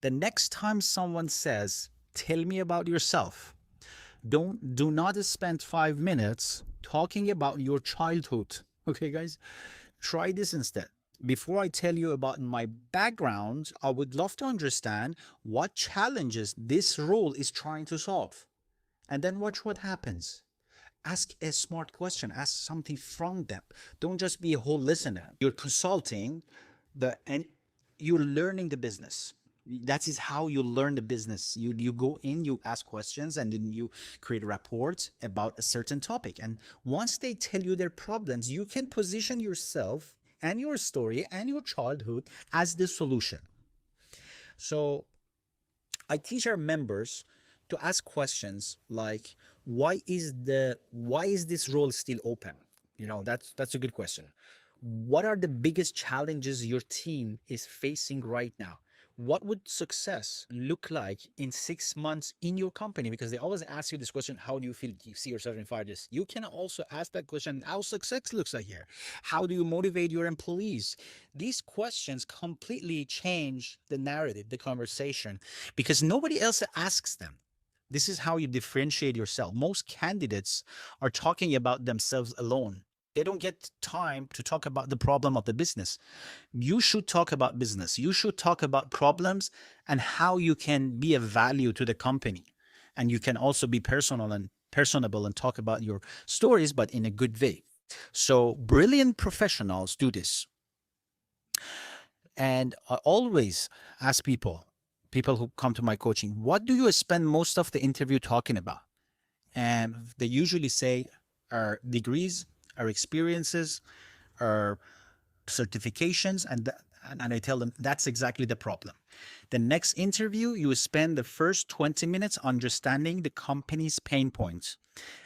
The next time someone says, tell me about yourself, do not spend 5 minutes talking about your childhood. Okay, guys? Try this instead. Before I tell you about my background, I would love to understand what challenges this role is trying to solve. And then watch what happens. Ask a smart question, ask something from them. Don't just be a whole listener. You're consulting and you're learning the business. That is how you learn the business. You go in, you ask questions, and then you create reports about a certain topic. And once they tell you their problems, you can position yourself and your story and your childhood as the solution. So I teach our members to ask questions like, why is this role still open? That's a good question. What are the biggest challenges your team is facing right now? What would success look like in 6 months in your company? Because they always ask you this question: how do you feel? Do you see yourself in 5 years? You can also ask that question: how success looks like here? How do you motivate your employees? These questions completely change the narrative, the conversation, because nobody else asks them. This is how you differentiate yourself. Most candidates are talking about themselves alone. They don't get time to talk about the problem of the business. You should talk about business. You should talk about problems and how you can be a value to the company. And you can also be personal and personable and talk about your stories, but in a good way. So brilliant professionals do this. And I always ask people who come to my coaching, what do you spend most of the interview talking about? And they usually say our degrees, our experiences, our certifications, and I tell them that's exactly the problem. The next interview, you spend the first 20 minutes understanding the company's pain points.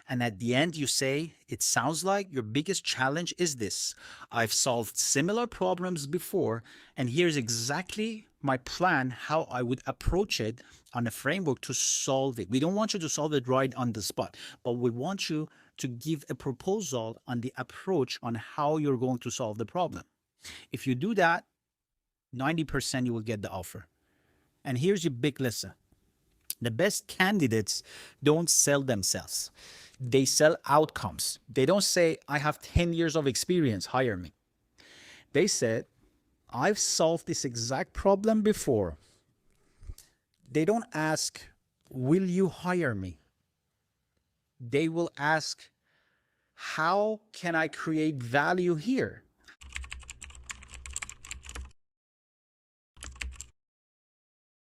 And at the end, you say, it sounds like your biggest challenge is this. I've solved similar problems before, and here's exactly my plan how I would approach it on a framework to solve it. We don't want you to solve it right on the spot, but we want you to give a proposal on the approach on how you're going to solve the problem. If you do that, 90% you will get the offer. And here's your big lesson: the best candidates don't sell themselves, they sell outcomes. They don't say, I have 10 years of experience, hire me. They said, I've solved this exact problem before. They don't ask, will you hire me? They will ask, how can I create value here?